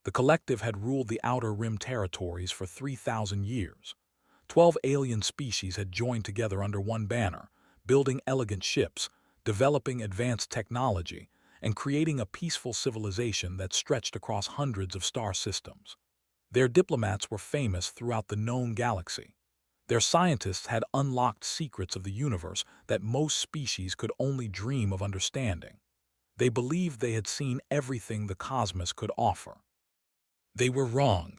The collective had ruled the Outer Rim territories for 3,000 years. 12 alien species had joined together under one banner, building elegant ships, developing advanced technology, and creating a peaceful civilization that stretched across hundreds of star systems. Their diplomats were famous throughout the known galaxy. Their scientists had unlocked secrets of the universe that most species could only dream of understanding. They believed they had seen everything the cosmos could offer. They were wrong.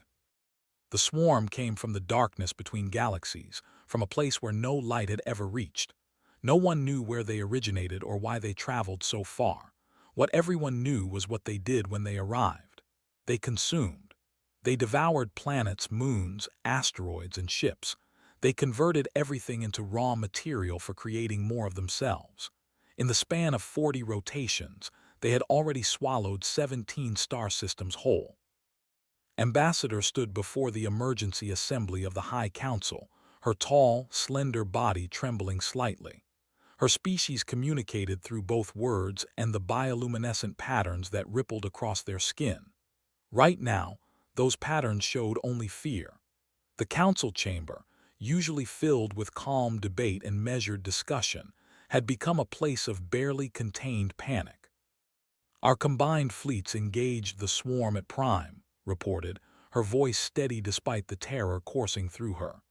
The swarm came from the darkness between galaxies, from a place where no light had ever reached. No one knew where they originated or why they traveled so far. What everyone knew was what they did when they arrived. They consumed. They devoured planets, moons, asteroids, and ships. They converted everything into raw material for creating more of themselves. In the span of 40 rotations, they had already swallowed 17 star systems whole. Ambassador stood before the emergency assembly of the High Council, her tall, slender body trembling slightly. Her species communicated through both words and the bioluminescent patterns that rippled across their skin. Right now, those patterns showed only fear. The council chamber, usually filled with calm debate and measured discussion, had become a place of barely contained panic. Our combined fleets engaged the swarm at prime, reported, her voice steady despite the terror coursing through her.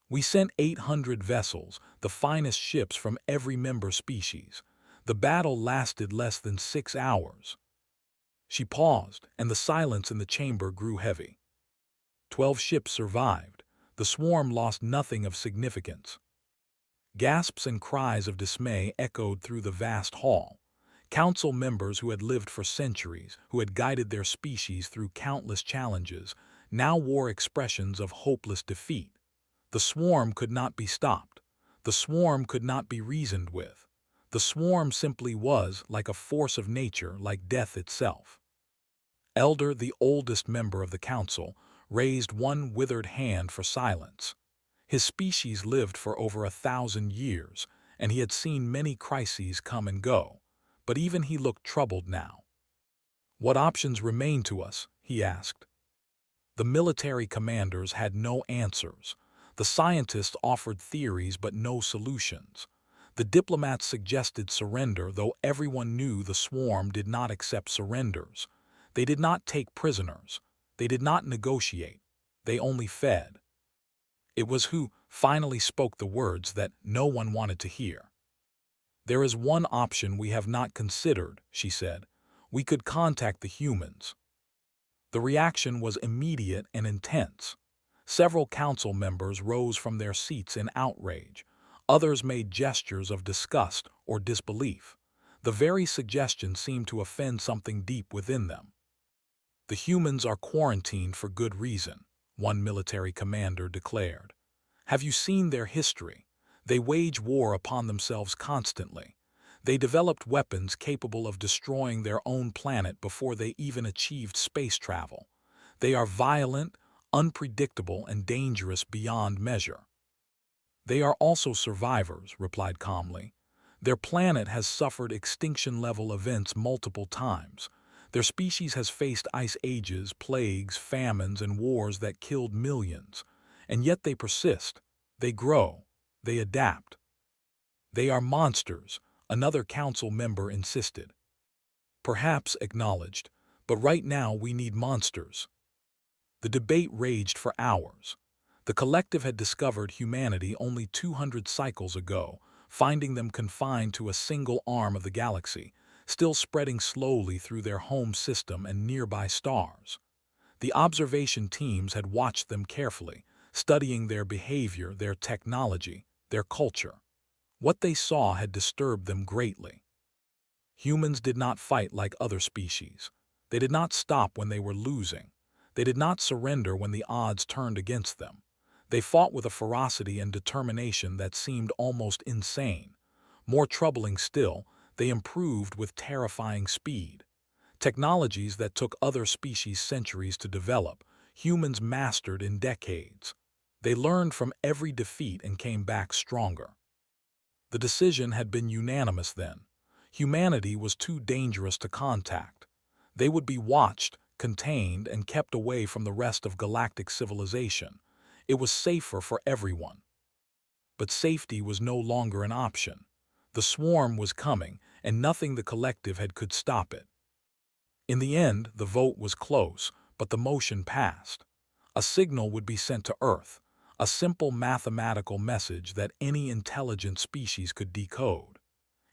We sent 800 vessels, the finest ships from every member species. The battle lasted less than 6 hours. She paused, and the silence in the chamber grew heavy. 12 ships survived. The swarm lost nothing of significance. Gasps and cries of dismay echoed through the vast hall. Council members who had lived for centuries, who had guided their species through countless challenges, now wore expressions of hopeless defeat. The swarm could not be stopped. The swarm could not be reasoned with. The swarm simply was, like a force of nature, like death itself. Elder, the oldest member of the council, raised one withered hand for silence. His species lived for over 1,000 years, and he had seen many crises come and go, but even he looked troubled now. "What options remain to us?" he asked. The military commanders had no answers. The scientists offered theories but no solutions. The diplomats suggested surrender, though everyone knew the swarm did not accept surrenders. They did not take prisoners. They did not negotiate. They only fed. It was who finally spoke the words that no one wanted to hear. "There is one option we have not considered," she said. "We could contact the humans." The reaction was immediate and intense. Several council members rose from their seats in outrage. Others made gestures of disgust or disbelief. The very suggestion seemed to offend something deep within them. "The humans are quarantined for good reason," one military commander declared. "Have you seen their history? They wage war upon themselves constantly. They developed weapons capable of destroying their own planet before they even achieved space travel. They are violent, unpredictable, and dangerous beyond measure." "They are also survivors," replied calmly. "Their planet has suffered extinction-level events multiple times. Their species has faced ice ages, plagues, famines, and wars that killed millions. And yet they persist. They grow. They adapt." "They are monsters," another council member insisted. "Perhaps," acknowledged, "but right now we need monsters." The debate raged for hours. The collective had discovered humanity only 200 cycles ago, finding them confined to a single arm of the galaxy, still spreading slowly through their home system and nearby stars. The observation teams had watched them carefully, studying their behavior, their technology, their culture. What they saw had disturbed them greatly. Humans did not fight like other species. They did not stop when they were losing. They did not surrender when the odds turned against them. They fought with a ferocity and determination that seemed almost insane. More troubling still, they improved with terrifying speed. Technologies that took other species centuries to develop, humans mastered in decades. They learned from every defeat and came back stronger. The decision had been unanimous then. Humanity was too dangerous to contact. They would be watched, contained, and kept away from the rest of galactic civilization. It was safer for everyone. But safety was no longer an option. The swarm was coming, and nothing the collective had could stop it. In the end, the vote was close, but the motion passed. A signal would be sent to Earth, a simple mathematical message that any intelligent species could decode.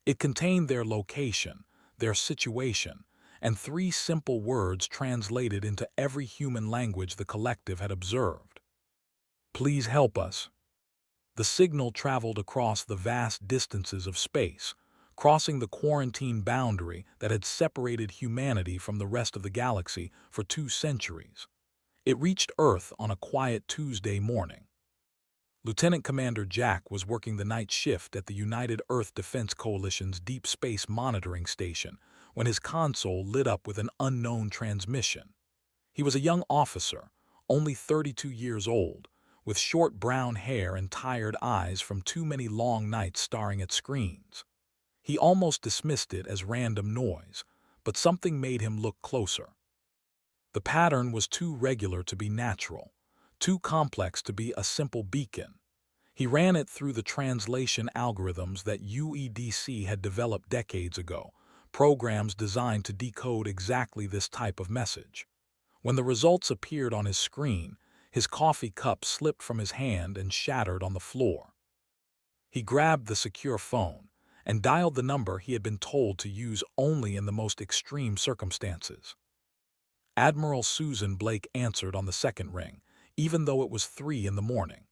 It contained their location, their situation, and three simple words translated into every human language the collective had observed. Please help us. The signal traveled across the vast distances of space, crossing the quarantine boundary that had separated humanity from the rest of the galaxy for 2 centuries. It reached Earth on a quiet Tuesday morning. Lieutenant Commander Jack was working the night shift at the United Earth Defense Coalition's Deep Space Monitoring Station when his console lit up with an unknown transmission. He was a young officer, only 32 years old, with short brown hair and tired eyes from too many long nights staring at screens. He almost dismissed it as random noise, but something made him look closer. The pattern was too regular to be natural, too complex to be a simple beacon. He ran it through the translation algorithms that UEDC had developed decades ago, programs designed to decode exactly this type of message. When the results appeared on his screen, his coffee cup slipped from his hand and shattered on the floor. He grabbed the secure phone and dialed the number he had been told to use only in the most extreme circumstances. Admiral Susan Blake answered on the second ring, even though it was 3 in the morning.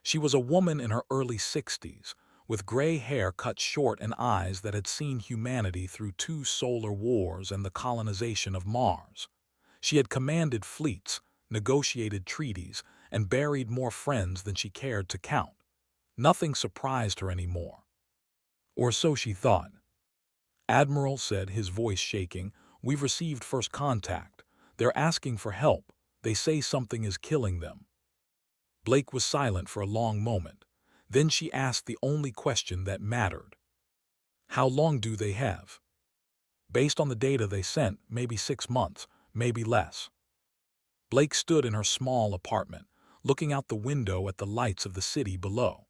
She was a woman in her early 60s, with gray hair cut short and eyes that had seen humanity through 2 solar wars and the colonization of Mars. She had commanded fleets, negotiated treaties, and buried more friends than she cared to count. Nothing surprised her anymore. Or so she thought. "Admiral," said, his voice shaking, "we've received first contact. They're asking for help. They say something is killing them." Blake was silent for a long moment. Then she asked the only question that mattered. "How long do they have?" "Based on the data they sent, maybe 6 months, maybe less." Blake stood in her small apartment, looking out the window at the lights of the city below.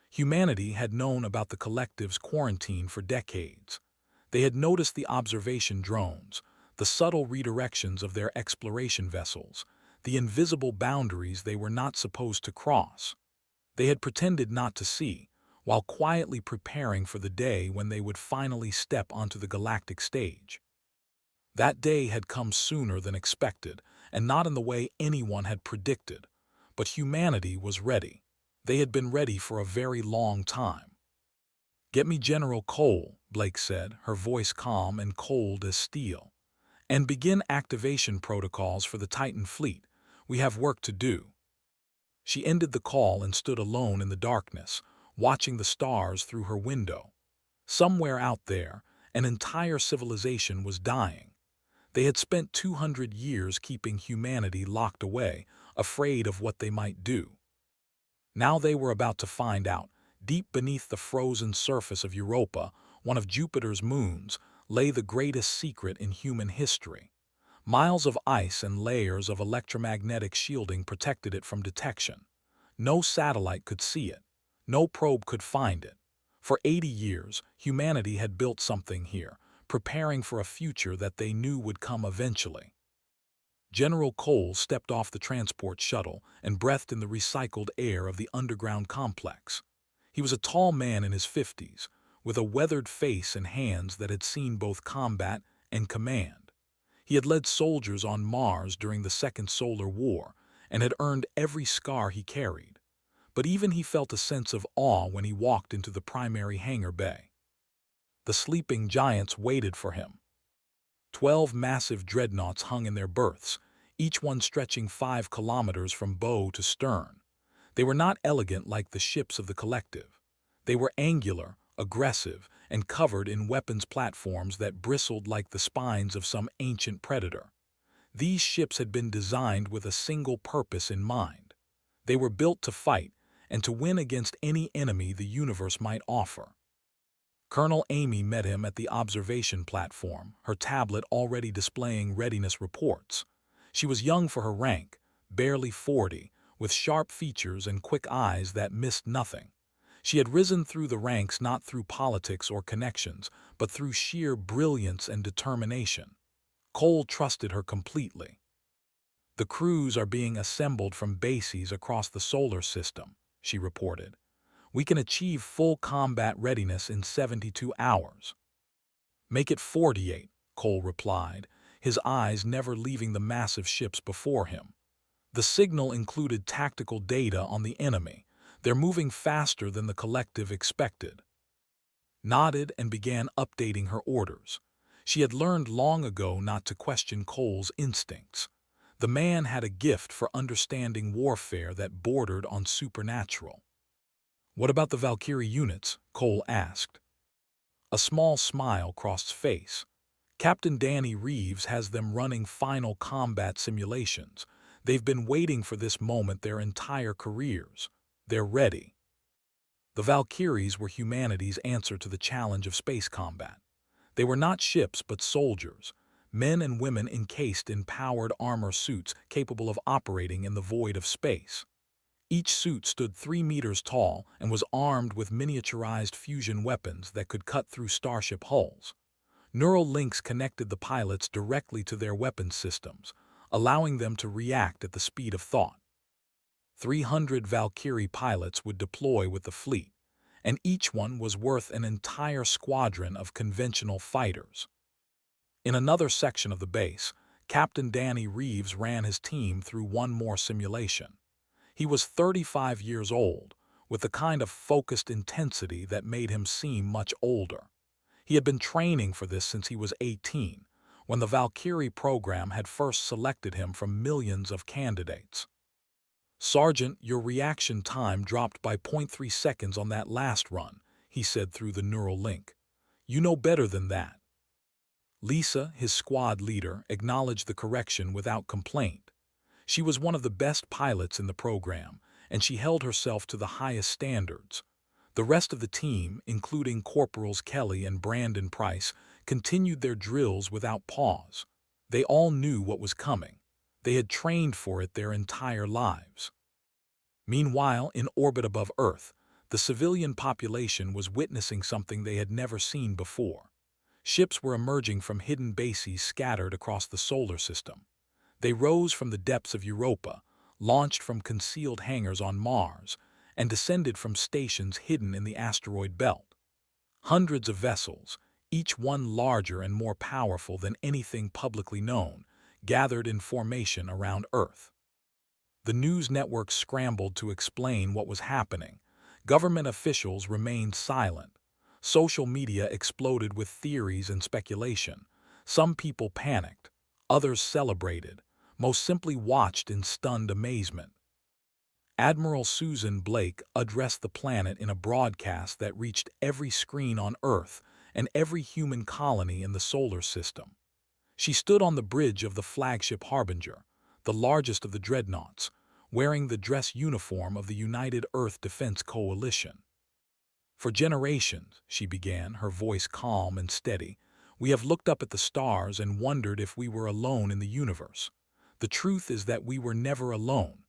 Humanity had known about the collective's quarantine for decades. They had noticed the observation drones, the subtle redirections of their exploration vessels, the invisible boundaries they were not supposed to cross. They had pretended not to see, while quietly preparing for the day when they would finally step onto the galactic stage. That day had come sooner than expected, and not in the way anyone had predicted. But humanity was ready. They had been ready for a very long time. "Get me General Cole," Blake said, her voice calm and cold as steel. "And begin activation protocols for the Titan fleet. We have work to do." She ended the call and stood alone in the darkness, watching the stars through her window. Somewhere out there, an entire civilization was dying. They had spent 200 years keeping humanity locked away, afraid of what they might do. Now they were about to find out. Deep beneath the frozen surface of Europa, one of Jupiter's moons, lay the greatest secret in human history. Miles of ice and layers of electromagnetic shielding protected it from detection. No satellite could see it. No probe could find it. For 80 years, humanity had built something here, preparing for a future that they knew would come eventually. General Cole stepped off the transport shuttle and breathed in the recycled air of the underground complex. He was a tall man in his 50s, with a weathered face and hands that had seen both combat and command. He had led soldiers on Mars during the Second Solar War and had earned every scar he carried. But even he felt a sense of awe when he walked into the primary hangar bay. The sleeping giants waited for him. 12 massive dreadnoughts hung in their berths, each one stretching 5 kilometers from bow to stern. They were not elegant like the ships of the collective. They were angular, aggressive, and covered in weapons platforms that bristled like the spines of some ancient predator. These ships had been designed with a single purpose in mind. They were built to fight and to win against any enemy the universe might offer. Colonel Amy met him at the observation platform, her tablet already displaying readiness reports. She was young for her rank, barely 40, with sharp features and quick eyes that missed nothing. She had risen through the ranks not through politics or connections, but through sheer brilliance and determination. Cole trusted her completely. "The crews are being assembled from bases across the solar system," she reported. "We can achieve full combat readiness in 72 hours. "Make it 48, Cole replied, his eyes never leaving the massive ships before him. The signal included tactical data on the enemy. They're moving faster than the collective expected. Nodded and began updating her orders. She had learned long ago not to question Cole's instincts. The man had a gift for understanding warfare that bordered on supernatural. "What about the Valkyrie units?" Cole asked. A small smile crossed his face. "Captain Danny Reeves has them running final combat simulations. They've been waiting for this moment their entire careers. They're ready." The Valkyries were humanity's answer to the challenge of space combat. They were not ships but soldiers, men and women encased in powered armor suits capable of operating in the void of space. Each suit stood 3 meters tall and was armed with miniaturized fusion weapons that could cut through starship hulls. Neural links connected the pilots directly to their weapons systems, allowing them to react at the speed of thought. 300 Valkyrie pilots would deploy with the fleet, and each one was worth an entire squadron of conventional fighters. In another section of the base, Captain Danny Reeves ran his team through one more simulation. He was 35 years old, with the kind of focused intensity that made him seem much older. He had been training for this since he was 18, when the Valkyrie program had first selected him from millions of candidates. "Sergeant, your reaction time dropped by 0.3 seconds on that last run," he said through the neural link. "You know better than that." Lisa, his squad leader, acknowledged the correction without complaint. She was one of the best pilots in the program, and she held herself to the highest standards. The rest of the team, including Corporals Kelly and Brandon Price, continued their drills without pause. They all knew what was coming. They had trained for it their entire lives. Meanwhile, in orbit above Earth, the civilian population was witnessing something they had never seen before. Ships were emerging from hidden bases scattered across the solar system. They rose from the depths of Europa, launched from concealed hangars on Mars, and descended from stations hidden in the asteroid belt. Hundreds of vessels, each one larger and more powerful than anything publicly known, gathered in formation around Earth. The news networks scrambled to explain what was happening. Government officials remained silent. Social media exploded with theories and speculation. Some people panicked. Others celebrated. Most simply watched in stunned amazement. Admiral Susan Blake addressed the planet in a broadcast that reached every screen on Earth and every human colony in the solar system. She stood on the bridge of the flagship Harbinger, the largest of the dreadnoughts, wearing the dress uniform of the United Earth Defense Coalition. "For generations," she began, her voice calm and steady, "we have looked up at the stars and wondered if we were alone in the universe. The truth is that we were never alone.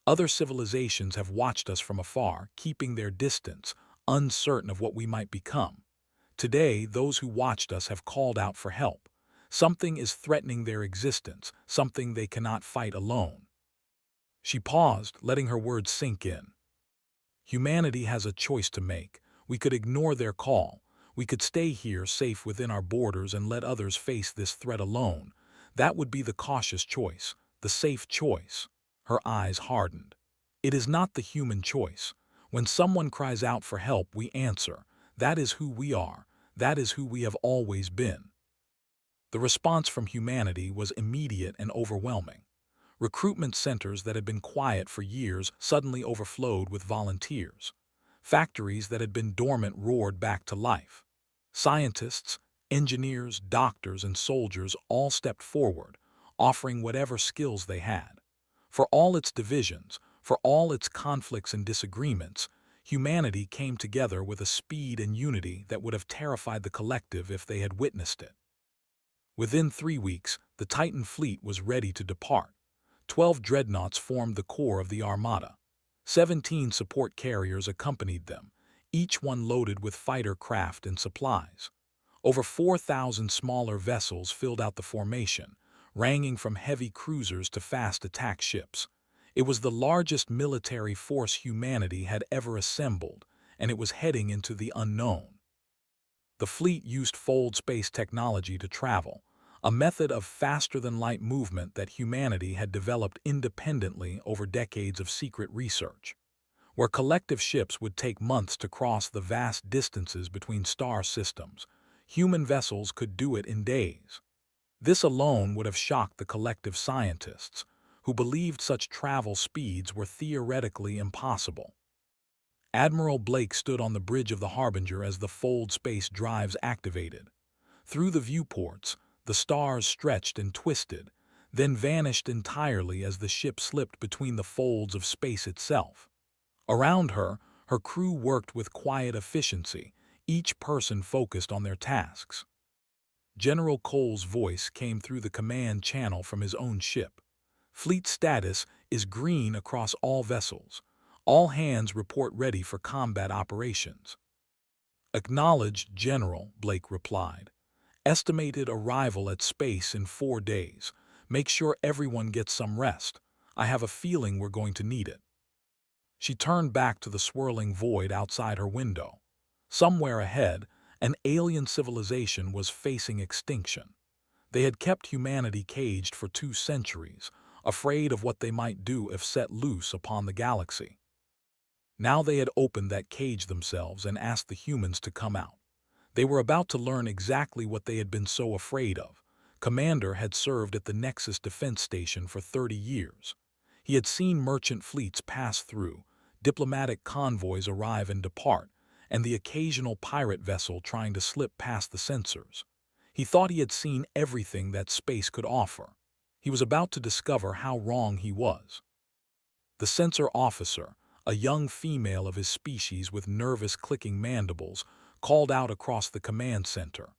Other civilizations have watched us from afar, keeping their distance, uncertain of what we might become. Today, those who watched us have called out for help. Something is threatening their existence, something they cannot fight alone." She paused, letting her words sink in. "Humanity has a choice to make. We could ignore their call. We could stay here safe within our borders and let others face this threat alone. That would be the cautious choice, the safe choice." Her eyes hardened. "It is not the human choice. When someone cries out for help, we answer. That is who we are. That is who we have always been." The response from humanity was immediate and overwhelming. Recruitment centers that had been quiet for years suddenly overflowed with volunteers. Factories that had been dormant roared back to life. Scientists, engineers, doctors, and soldiers all stepped forward, offering whatever skills they had. For all its divisions, for all its conflicts and disagreements, humanity came together with a speed and unity that would have terrified the collective if they had witnessed it. Within 3 weeks, the Titan fleet was ready to depart. 12 dreadnoughts formed the core of the armada. 17 support carriers accompanied them, each one loaded with fighter craft and supplies. Over 4,000 smaller vessels filled out the formation, ranging from heavy cruisers to fast attack ships. It was the largest military force humanity had ever assembled, and it was heading into the unknown. The fleet used fold space technology to travel, a method of faster-than-light movement that humanity had developed independently over decades of secret research. Where collective ships would take months to cross the vast distances between star systems, human vessels could do it in days. This alone would have shocked the collective scientists, who believed such travel speeds were theoretically impossible. Admiral Blake stood on the bridge of the Harbinger as the fold space drives activated. Through the viewports, the stars stretched and twisted, then vanished entirely as the ship slipped between the folds of space itself. Around her, her crew worked with quiet efficiency, each person focused on their tasks. General Cole's voice came through the command channel from his own ship. Fleet status is green across all vessels. All hands report ready for combat operations. Acknowledged, General, Blake replied. Estimated arrival at space in 4 days. Make sure everyone gets some rest. I have a feeling we're going to need it. She turned back to the swirling void outside her window. Somewhere ahead, an alien civilization was facing extinction. They had kept humanity caged for 2 centuries, afraid of what they might do if set loose upon the galaxy. Now they had opened that cage themselves and asked the humans to come out. They were about to learn exactly what they had been so afraid of. Commander had served at the Nexus Defense Station for 30 years. He had seen merchant fleets pass through, diplomatic convoys arrive and depart, and the occasional pirate vessel trying to slip past the sensors. He thought he had seen everything that space could offer. He was about to discover how wrong he was. The sensor officer, a young female of his species with nervous clicking mandibles, called out across the command center.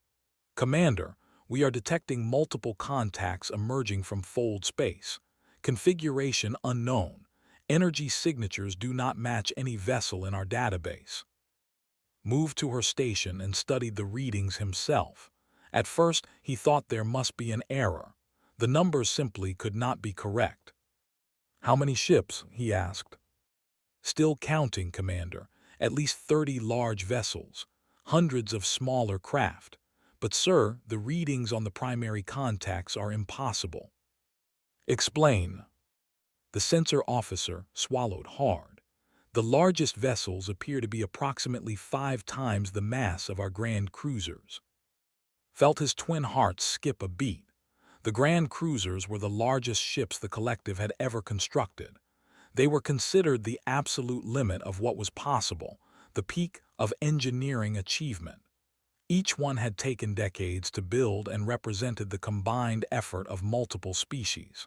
Commander, we are detecting multiple contacts emerging from fold space. Configuration unknown. Energy signatures do not match any vessel in our database. Moved to her station and studied the readings himself. At first, he thought there must be an error. The numbers simply could not be correct. How many ships? He asked. Still counting, Commander. At least 30 large vessels, hundreds of smaller craft. But, sir, the readings on the primary contacts are impossible. Explain. The sensor officer swallowed hard. The largest vessels appear to be approximately 5 times the mass of our grand cruisers. Felt his twin hearts skip a beat. The grand cruisers were the largest ships the collective had ever constructed. They were considered the absolute limit of what was possible, the peak of engineering achievement. Each one had taken decades to build and represented the combined effort of multiple species.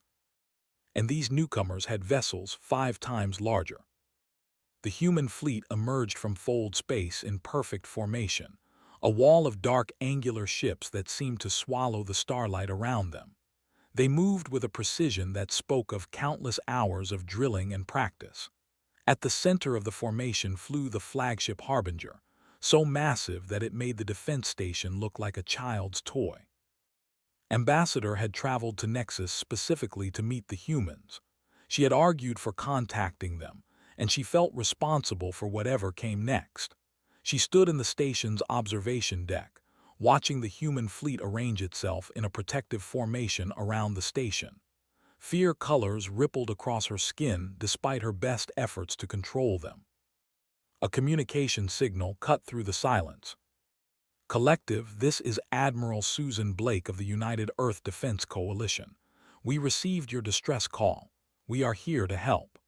And these newcomers had vessels 5 times larger. The human fleet emerged from fold space in perfect formation, a wall of dark angular ships that seemed to swallow the starlight around them. They moved with a precision that spoke of countless hours of drilling and practice. At the center of the formation flew the flagship Harbinger, so massive that it made the defense station look like a child's toy. Ambassador had traveled to Nexus specifically to meet the humans. She had argued for contacting them, and she felt responsible for whatever came next. She stood in the station's observation deck, watching the human fleet arrange itself in a protective formation around the station. Fear colors rippled across her skin despite her best efforts to control them. A communication signal cut through the silence. Collective, this is Admiral Susan Blake of the United Earth Defense Coalition. We received your distress call. We are here to help.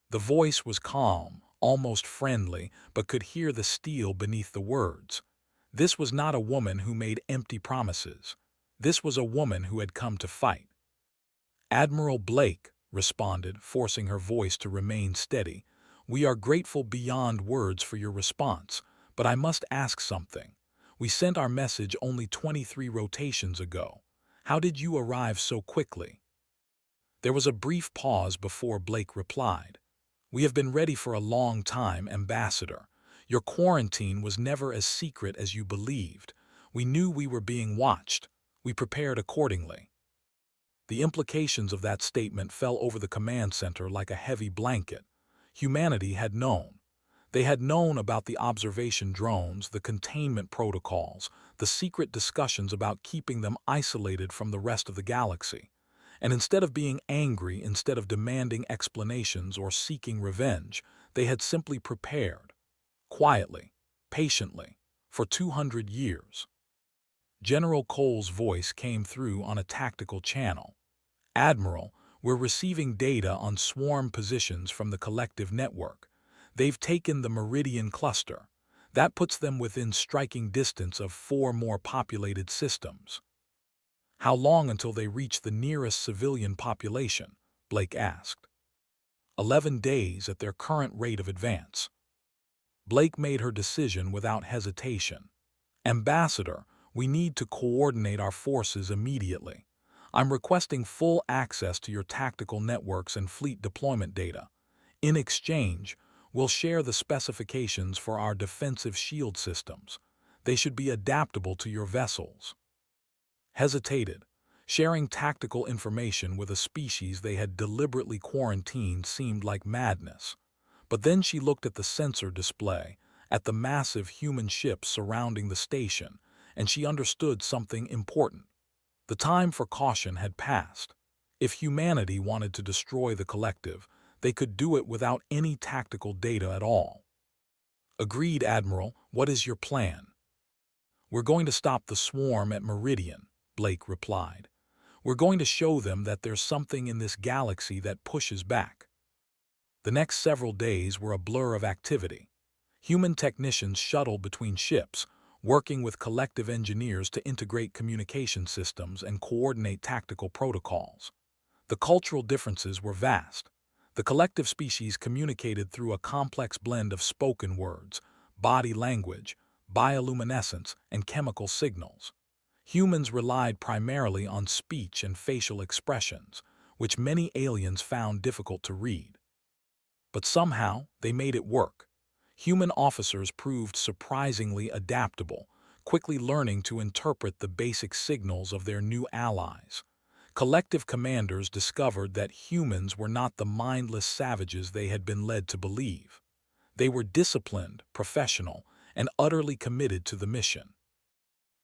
The voice was calm, almost friendly, but could hear the steel beneath the words. This was not a woman who made empty promises. This was a woman who had come to fight. Admiral Blake responded, forcing her voice to remain steady. We are grateful beyond words for your response, but I must ask something. We sent our message only 23 rotations ago. How did you arrive so quickly?" There was a brief pause before Blake replied. "We have been ready for a long time, Ambassador. Your quarantine was never as secret as you believed. We knew we were being watched. We prepared accordingly." The implications of that statement fell over the command center like a heavy blanket. Humanity had known. They had known about the observation drones, the containment protocols, the secret discussions about keeping them isolated from the rest of the galaxy. And instead of being angry, instead of demanding explanations or seeking revenge, they had simply prepared, quietly, patiently, for 200 years. General Cole's voice came through on a tactical channel. "Admiral, we're receiving data on swarm positions from the collective network. They've taken the Meridian cluster. That puts them within striking distance of 4 more populated systems." "How long until they reach the nearest civilian population?" Blake asked. 11 days at their current rate of advance." Blake made her decision without hesitation. "Ambassador, we need to coordinate our forces immediately. I'm requesting full access to your tactical networks and fleet deployment data. In exchange, we'll share the specifications for our defensive shield systems. They should be adaptable to your vessels." Hesitated. Sharing tactical information with a species they had deliberately quarantined seemed like madness. But then she looked at the sensor display, at the massive human ships surrounding the station, and she understood something important. The time for caution had passed. If humanity wanted to destroy the collective, they could do it without any tactical data at all. "Agreed, Admiral. What is your plan?" "We're going to stop the swarm at Meridian," Blake replied. "We're going to show them that there's something in this galaxy that pushes back." The next several days were a blur of activity. Human technicians shuttled between ships, working with collective engineers to integrate communication systems and coordinate tactical protocols. The cultural differences were vast. The collective species communicated through a complex blend of spoken words, body language, bioluminescence, and chemical signals. Humans relied primarily on speech and facial expressions, which many aliens found difficult to read. But somehow, they made it work. Human officers proved surprisingly adaptable, quickly learning to interpret the basic signals of their new allies. Collective commanders discovered that humans were not the mindless savages they had been led to believe. They were disciplined, professional, and utterly committed to the mission.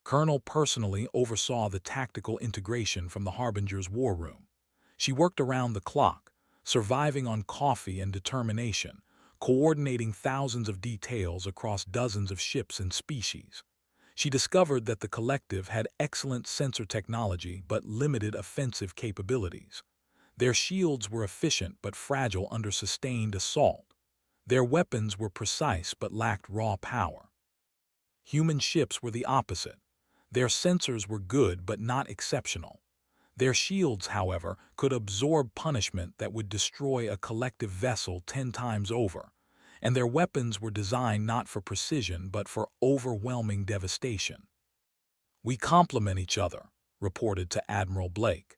Colonel personally oversaw the tactical integration from the Harbinger's war room. She worked around the clock, surviving on coffee and determination, coordinating thousands of details across dozens of ships and species. She discovered that the collective had excellent sensor technology but limited offensive capabilities. Their shields were efficient but fragile under sustained assault. Their weapons were precise but lacked raw power. Human ships were the opposite. Their sensors were good but not exceptional. Their shields, however, could absorb punishment that would destroy a collective vessel 10 times over, and their weapons were designed not for precision but for overwhelming devastation. "We complement each other," reported to Admiral Blake.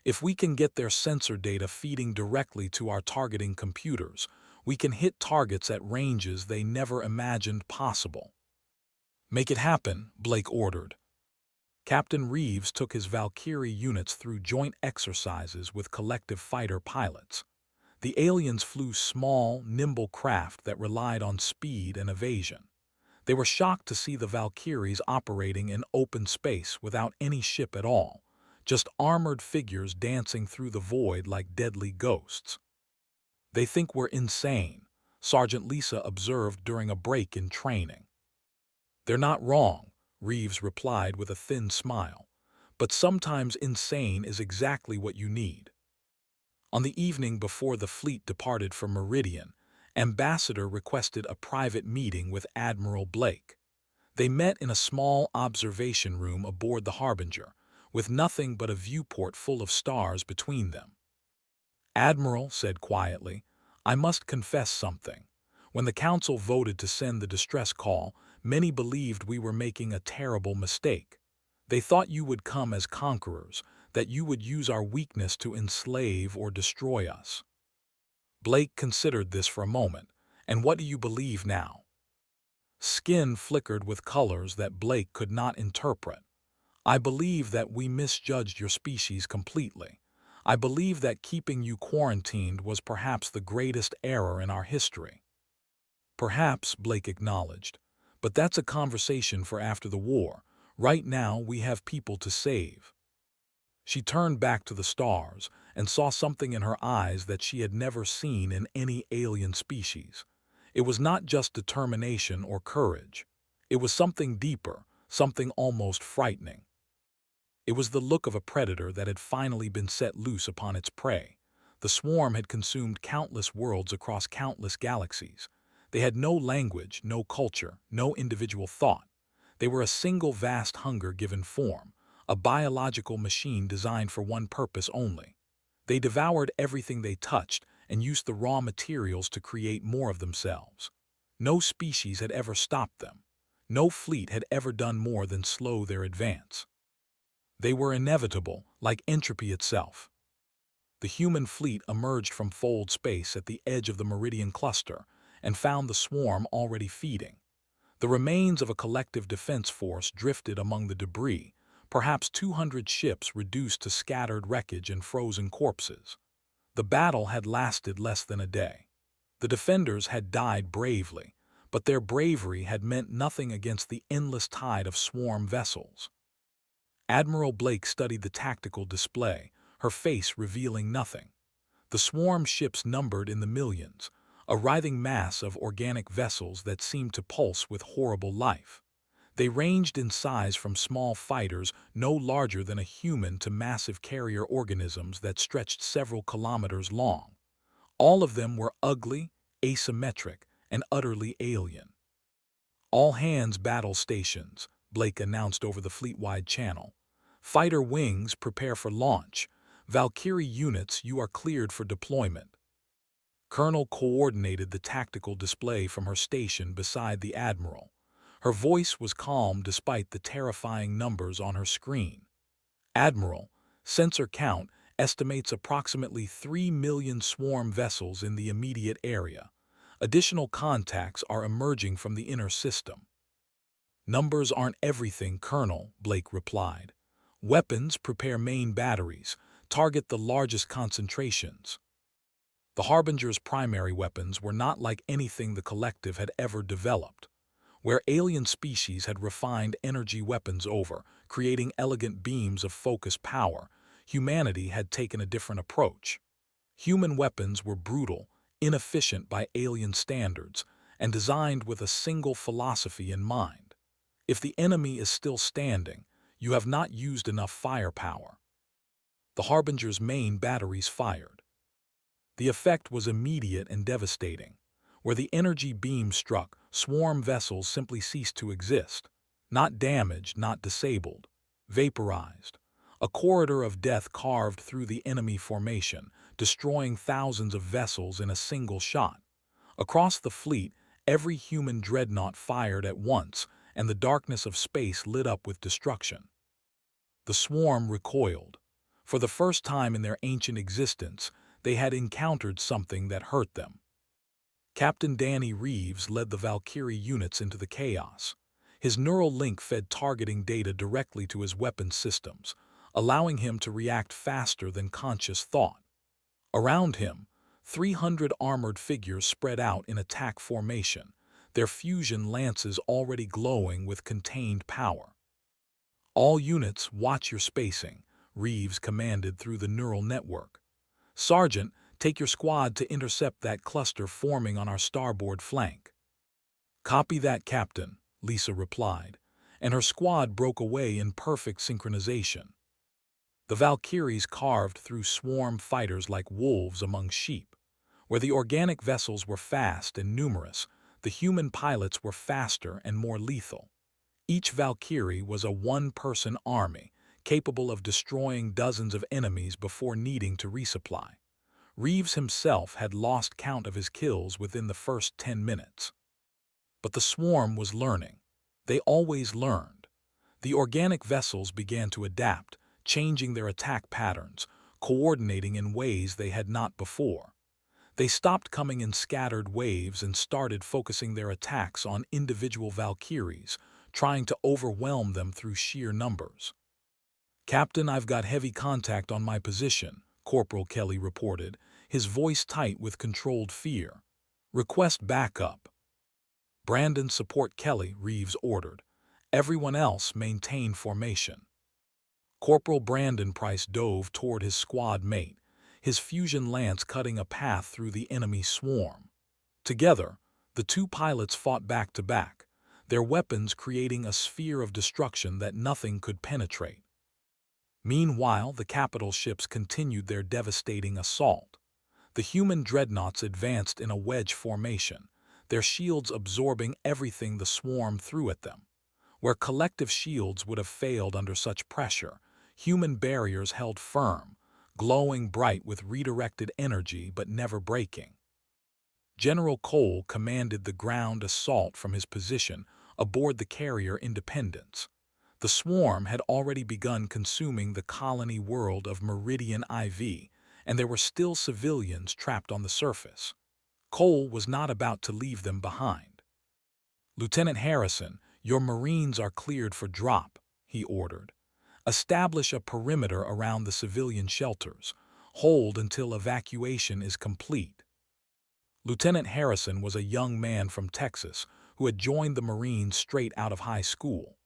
"If we can get their sensor data feeding directly to our targeting computers, we can hit targets at ranges they never imagined possible." "Make it happen," Blake ordered. Captain Reeves took his Valkyrie units through joint exercises with collective fighter pilots. The aliens flew small, nimble craft that relied on speed and evasion. They were shocked to see the Valkyries operating in open space without any ship at all, just armored figures dancing through the void like deadly ghosts. "They think we're insane," Sergeant Lisa observed during a break in training. "They're not wrong," Reeves replied with a thin smile. "But sometimes insane is exactly what you need." On the evening before the fleet departed for Meridian, Ambassador requested a private meeting with Admiral Blake. They met in a small observation room aboard the Harbinger, with nothing but a viewport full of stars between them. "Admiral," said quietly, "I must confess something. When the Council voted to send the distress call, many believed we were making a terrible mistake. They thought you would come as conquerors, that you would use our weakness to enslave or destroy us." Blake considered this for a moment. "And what do you believe now?" Skin flickered with colors that Blake could not interpret. "I believe that we misjudged your species completely. I believe that keeping you quarantined was perhaps the greatest error in our history." "Perhaps," Blake acknowledged, "but that's a conversation for after the war. Right now, we have people to save." She turned back to the stars and saw something in her eyes that she had never seen in any alien species. It was not just determination or courage. It was something deeper, something almost frightening. It was the look of a predator that had finally been set loose upon its prey. The swarm had consumed countless worlds across countless galaxies. They had no language, no culture, no individual thought. They were a single vast hunger given form, a biological machine designed for one purpose only. They devoured everything they touched and used the raw materials to create more of themselves. No species had ever stopped them. No fleet had ever done more than slow their advance. They were inevitable, like entropy itself. The human fleet emerged from fold space at the edge of the Meridian cluster and found the swarm already feeding. The remains of a collective defense force drifted among the debris, perhaps 200 ships reduced to scattered wreckage and frozen corpses. The battle had lasted less than a day. The defenders had died bravely, but their bravery had meant nothing against the endless tide of swarm vessels. Admiral Blake studied the tactical display, her face revealing nothing. The swarm ships numbered in the millions, a writhing mass of organic vessels that seemed to pulse with horrible life. They ranged in size from small fighters no larger than a human to massive carrier organisms that stretched several kilometers long. All of them were ugly, asymmetric, and utterly alien. "All hands battle stations," Blake announced over the fleet-wide channel. "Fighter wings prepare for launch. Valkyrie units, you are cleared for deployment." Colonel coordinated the tactical display from her station beside the Admiral. Her voice was calm despite the terrifying numbers on her screen. "Admiral, sensor count estimates approximately 3 million swarm vessels in the immediate area. Additional contacts are emerging from the inner system." "Numbers aren't everything, Colonel," Blake replied. "Weapons prepare main batteries, target the largest concentrations." The Harbinger's primary weapons were not like anything the Collective had ever developed. Where alien species had refined energy weapons over, creating elegant beams of focused power, humanity had taken a different approach. Human weapons were brutal, inefficient by alien standards, and designed with a single philosophy in mind. If the enemy is still standing, you have not used enough firepower. The Harbinger's main batteries fired. The effect was immediate and devastating. Where the energy beam struck, swarm vessels simply ceased to exist. Not damaged, not disabled. Vaporized. A corridor of death carved through the enemy formation, destroying thousands of vessels in a single shot. Across the fleet, every human dreadnought fired at once, and the darkness of space lit up with destruction. The swarm recoiled. For the first time in their ancient existence, they had encountered something that hurt them. Captain Danny Reeves led the Valkyrie units into the chaos. His neural link fed targeting data directly to his weapon systems, allowing him to react faster than conscious thought. Around him, 300 armored figures spread out in attack formation, their fusion lances already glowing with contained power. "All units, watch your spacing," Reeves commanded through the neural network. "Sergeant, take your squad to intercept that cluster forming on our starboard flank." "Copy that, Captain," Lisa replied, and her squad broke away in perfect synchronization. The Valkyries carved through swarm fighters like wolves among sheep. Where the organic vessels were fast and numerous, the human pilots were faster and more lethal. Each Valkyrie was a one-person army, capable of destroying dozens of enemies before needing to resupply. Reeves himself had lost count of his kills within the first 10 minutes. But the swarm was learning. They always learned. The organic vessels began to adapt, changing their attack patterns, coordinating in ways they had not before. They stopped coming in scattered waves and started focusing their attacks on individual Valkyries, trying to overwhelm them through sheer numbers. "Captain, I've got heavy contact on my position," Corporal Kelly reported, his voice tight with controlled fear. "Request backup." "Brandon, support Kelly," Reeves ordered. "Everyone else maintain formation." Corporal Brandon Price dove toward his squad mate, his fusion lance cutting a path through the enemy swarm. Together, the two pilots fought back to back, their weapons creating a sphere of destruction that nothing could penetrate. Meanwhile, the capital ships continued their devastating assault. The human dreadnoughts advanced in a wedge formation, their shields absorbing everything the swarm threw at them. Where collective shields would have failed under such pressure, human barriers held firm, glowing bright with redirected energy but never breaking. General Cole commanded the ground assault from his position aboard the carrier Independence. The swarm had already begun consuming the colony world of Meridian IV, and there were still civilians trapped on the surface. Cole was not about to leave them behind. "Lieutenant Harrison, your Marines are cleared for drop," he ordered. "Establish a perimeter around the civilian shelters. Hold until evacuation is complete." Lieutenant Harrison was a young man from Texas who had joined the Marines straight out of high school.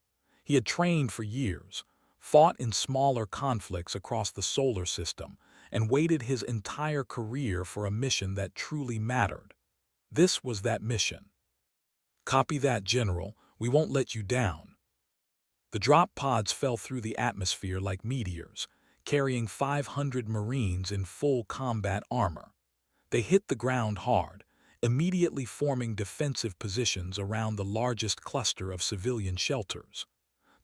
He had trained for years, fought in smaller conflicts across the solar system, and waited his entire career for a mission that truly mattered. This was that mission. "Copy that, General. We won't let you down." The drop pods fell through the atmosphere like meteors, carrying 500 Marines in full combat armor. They hit the ground hard, immediately forming defensive positions around the largest cluster of civilian shelters.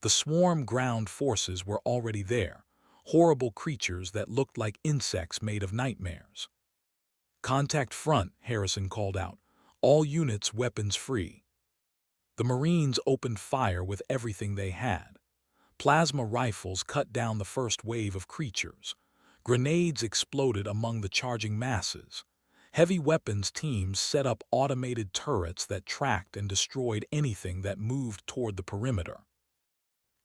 The swarm ground forces were already there, horrible creatures that looked like insects made of nightmares. "Contact front," Harrison called out. "All units weapons free." The Marines opened fire with everything they had. Plasma rifles cut down the first wave of creatures. Grenades exploded among the charging masses. Heavy weapons teams set up automated turrets that tracked and destroyed anything that moved toward the perimeter.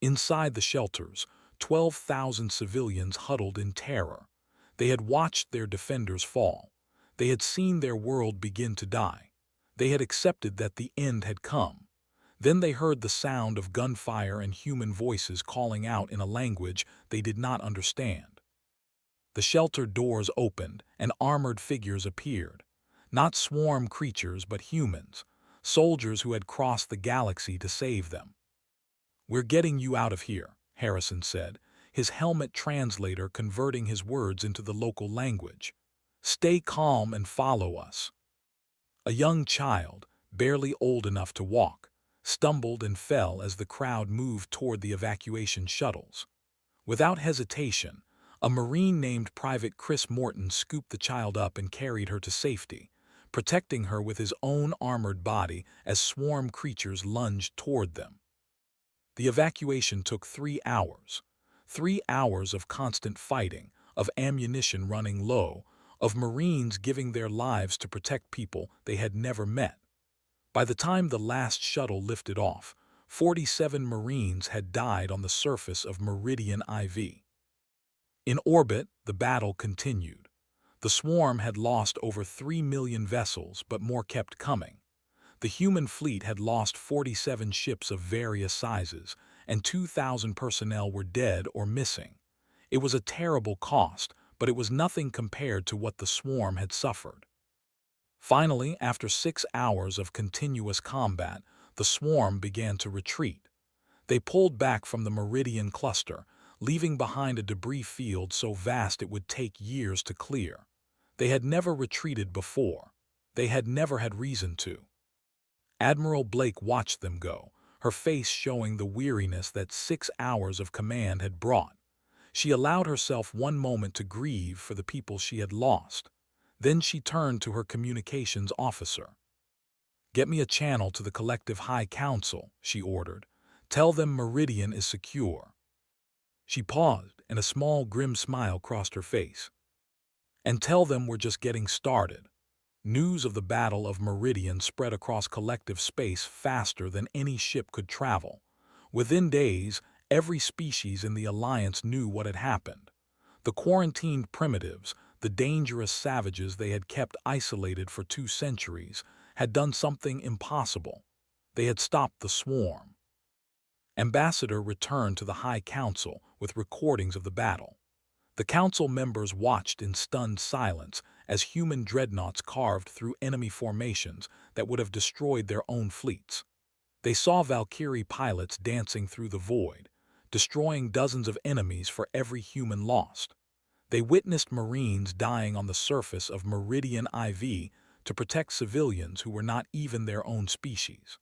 Inside the shelters, 12,000 civilians huddled in terror. They had watched their defenders fall. They had seen their world begin to die. They had accepted that the end had come. Then they heard the sound of gunfire and human voices calling out in a language they did not understand. The shelter doors opened and armored figures appeared. Not swarm creatures, but humans, soldiers who had crossed the galaxy to save them. "We're getting you out of here," Harrison said, his helmet translator converting his words into the local language. "Stay calm and follow us." A young child, barely old enough to walk, stumbled and fell as the crowd moved toward the evacuation shuttles. Without hesitation, a Marine named Private Chris Morton scooped the child up and carried her to safety, protecting her with his own armored body as swarm creatures lunged toward them. The evacuation took 3 hours. 3 hours of constant fighting, of ammunition running low, of Marines giving their lives to protect people they had never met. By the time the last shuttle lifted off, 47 Marines had died on the surface of Meridian IV. In orbit, the battle continued. The swarm had lost over 3 million vessels, but more kept coming. The human fleet had lost 47 ships of various sizes, and 2,000 personnel were dead or missing. It was a terrible cost, but it was nothing compared to what the swarm had suffered. Finally, after 6 hours of continuous combat, the swarm began to retreat. They pulled back from the Meridian cluster, leaving behind a debris field so vast it would take years to clear. They had never retreated before. They had never had reason to. Admiral Blake watched them go, her face showing the weariness that 6 hours of command had brought. She allowed herself one moment to grieve for the people she had lost. Then she turned to her communications officer. "Get me a channel to the Collective High Council," she ordered. "Tell them Meridian is secure." She paused, and a small, grim smile crossed her face. "And tell them we're just getting started." News of the Battle of Meridian spread across collective space faster than any ship could travel. Within days, every species in the Alliance knew what had happened. The quarantined primitives, the dangerous savages they had kept isolated for 2 centuries, had done something impossible. They had stopped the swarm. Ambassador returned to the High Council with recordings of the battle. The council members watched in stunned silence as human dreadnoughts carved through enemy formations that would have destroyed their own fleets. They saw Valkyrie pilots dancing through the void, destroying dozens of enemies for every human lost. They witnessed Marines dying on the surface of Meridian IV to protect civilians who were not even their own species.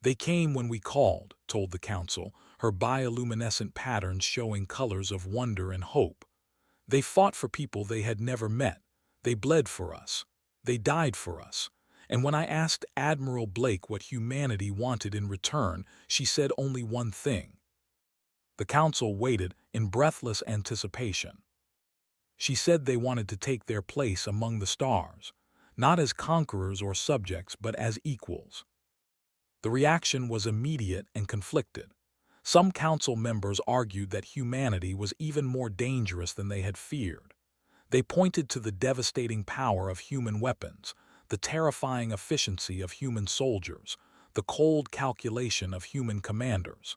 "They came when we called," told the council, her bioluminescent patterns showing colors of wonder and hope. "They fought for people they had never met. They bled for us. They died for us. And when I asked Admiral Blake what humanity wanted in return, she said only one thing." The council waited in breathless anticipation. She said they wanted to take their place among the stars, not as conquerors or subjects, but as equals. The reaction was immediate and conflicted. Some council members argued that humanity was even more dangerous than they had feared. They pointed to the devastating power of human weapons, the terrifying efficiency of human soldiers, the cold calculation of human commanders.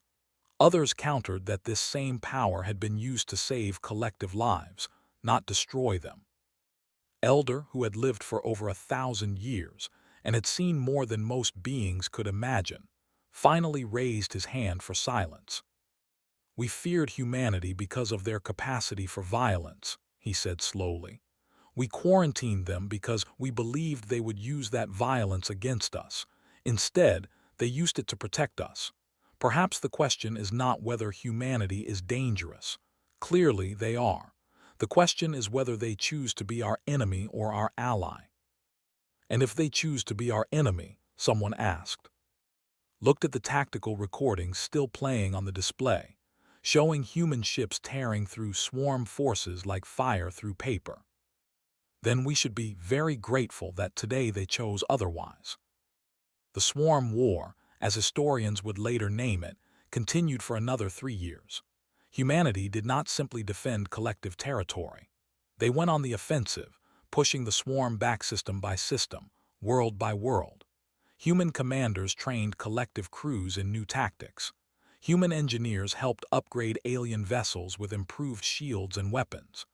Others countered that this same power had been used to save collective lives, not destroy them. Elder, who had lived for over 1,000 years and had seen more than most beings could imagine, finally raised his hand for silence. "We feared humanity because of their capacity for violence," he said slowly. "We quarantined them because we believed they would use that violence against us. Instead, they used it to protect us. Perhaps the question is not whether humanity is dangerous. Clearly, they are. The question is whether they choose to be our enemy or our ally." "And if they choose to be our enemy?" someone asked. Looked at the tactical recordings still playing on the display, showing human ships tearing through swarm forces like fire through paper. "Then we should be very grateful that today they chose otherwise." The Swarm War, as historians would later name it, continued for another 3 years. Humanity did not simply defend collective territory. They went on the offensive, pushing the swarm back system by system, world by world. Human commanders trained collective crews in new tactics. Human engineers helped upgrade alien vessels with improved shields and weapons.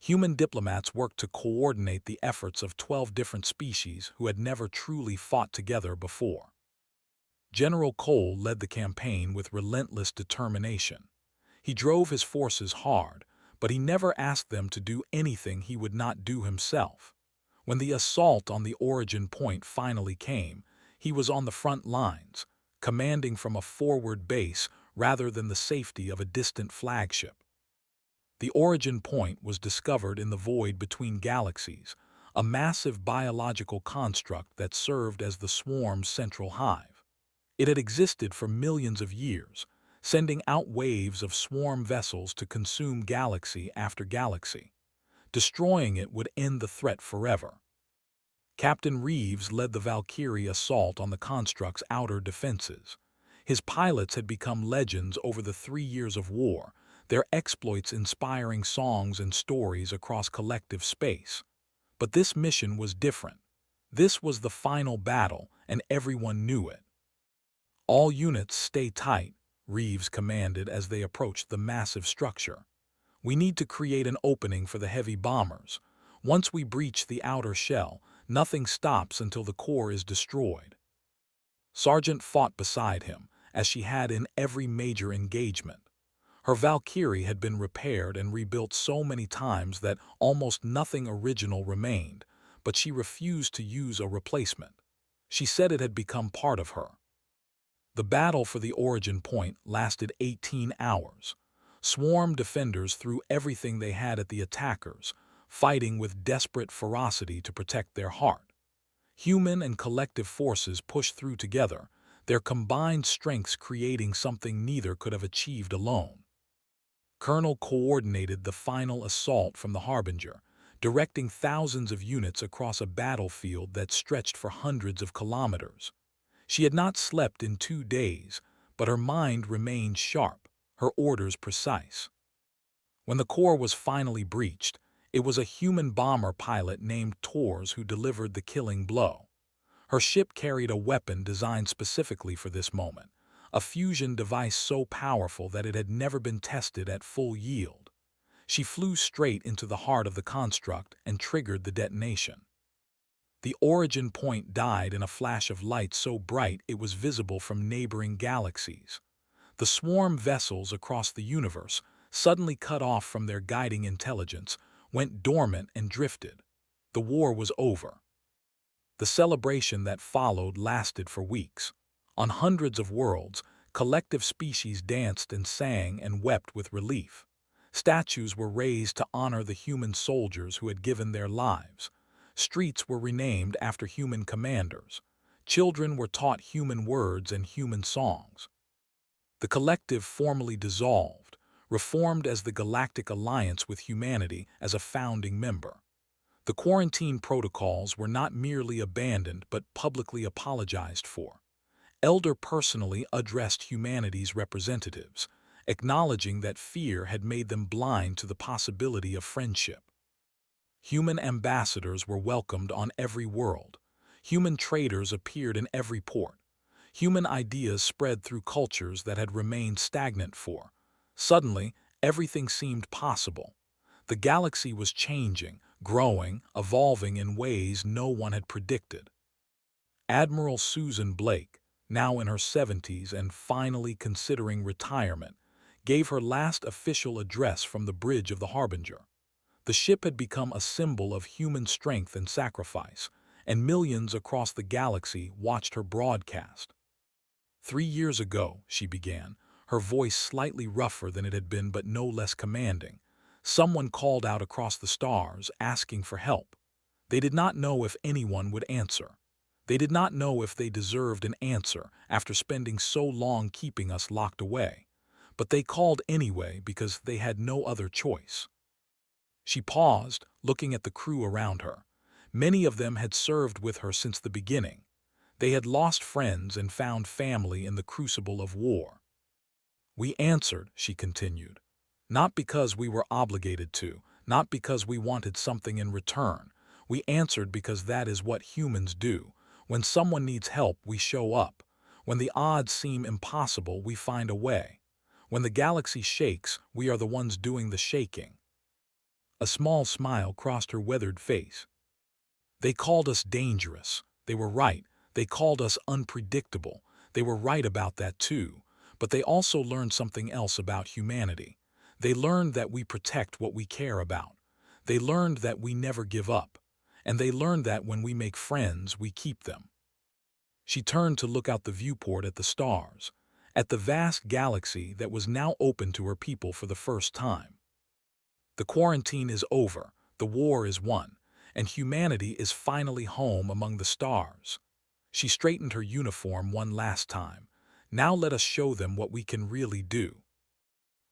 Human diplomats worked to coordinate the efforts of 12 different species who had never truly fought together before. General Cole led the campaign with relentless determination. He drove his forces hard, but he never asked them to do anything he would not do himself. When the assault on the origin point finally came, he was on the front lines, commanding from a forward base rather than the safety of a distant flagship. The origin point was discovered in the void between galaxies, a massive biological construct that served as the swarm's central hive. It had existed for millions of years, sending out waves of swarm vessels to consume galaxy after galaxy. Destroying it would end the threat forever. Captain Reeves led the Valkyrie assault on the construct's outer defenses. His pilots had become legends over the 3 years of war, their exploits inspiring songs and stories across collective space. But this mission was different. This was the final battle, and everyone knew it. "All units stay tight," Reeves commanded as they approached the massive structure. "We need to create an opening for the heavy bombers. Once we breach the outer shell, nothing stops until the core is destroyed." Sargent fought beside him, as she had in every major engagement. Her Valkyrie had been repaired and rebuilt so many times that almost nothing original remained, but she refused to use a replacement. She said it had become part of her. The battle for the origin point lasted 18 hours. Swarm defenders threw everything they had at the attackers, fighting with desperate ferocity to protect their heart. Human and collective forces pushed through together, their combined strengths creating something neither could have achieved alone. Colonel coordinated the final assault from the Harbinger, directing thousands of units across a battlefield that stretched for hundreds of kilometers. She had not slept in 2 days, but her mind remained sharp, her orders precise. When the core was finally breached, it was a human bomber pilot named Tors who delivered the killing blow. Her ship carried a weapon designed specifically for this moment, a fusion device so powerful that it had never been tested at full yield. She flew straight into the heart of the construct and triggered the detonation. The origin point died in a flash of light so bright it was visible from neighboring galaxies. The swarm vessels across the universe, suddenly cut off from their guiding intelligence, went dormant and drifted. The war was over. The celebration that followed lasted for weeks. On hundreds of worlds, collective species danced and sang and wept with relief. Statues were raised to honor the human soldiers who had given their lives. Streets were renamed after human commanders. Children were taught human words and human songs. The collective formally dissolved, reformed as the Galactic Alliance with humanity as a founding member. The quarantine protocols were not merely abandoned but publicly apologized for. Elder personally addressed humanity's representatives, acknowledging that fear had made them blind to the possibility of friendship. Human ambassadors were welcomed on every world. Human traders appeared in every port. Human ideas spread through cultures that had remained stagnant for. Suddenly, everything seemed possible. The galaxy was changing, growing, evolving in ways no one had predicted. Admiral Susan Blake, now in her 70s and finally considering retirement, gave her last official address from the bridge of the Harbinger. The ship had become a symbol of human strength and sacrifice, and millions across the galaxy watched her broadcast. 3 years ago, she began, her voice slightly rougher than it had been but no less commanding. Someone called out across the stars, asking for help. They did not know if anyone would answer. They did not know if they deserved an answer after spending so long keeping us locked away. But they called anyway because they had no other choice. She paused, looking at the crew around her. Many of them had served with her since the beginning. They had lost friends and found family in the crucible of war. We answered, she continued, not because we were obligated to, not because we wanted something in return. We answered because that is what humans do. When someone needs help, we show up. When the odds seem impossible, we find a way. When the galaxy shakes, we are the ones doing the shaking. A small smile crossed her weathered face. They called us dangerous. They were right. They called us unpredictable. They were right about that too. But they also learned something else about humanity. They learned that we protect what we care about. They learned that we never give up. And they learned that when we make friends, we keep them. She turned to look out the viewport at the stars, at the vast galaxy that was now open to her people for the first time. The quarantine is over, the war is won, and humanity is finally home among the stars. She straightened her uniform one last time. Now let us show them what we can really do.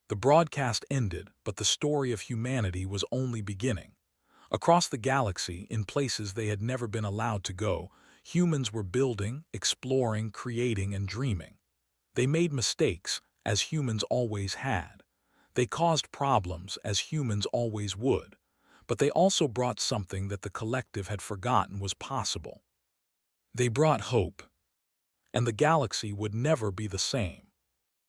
The broadcast ended, but the story of humanity was only beginning. Across the galaxy, in places they had never been allowed to go, humans were building, exploring, creating, and dreaming. They made mistakes, as humans always had. They caused problems, as humans always would. But they also brought something that the collective had forgotten was possible. They brought hope. And the galaxy would never be the same.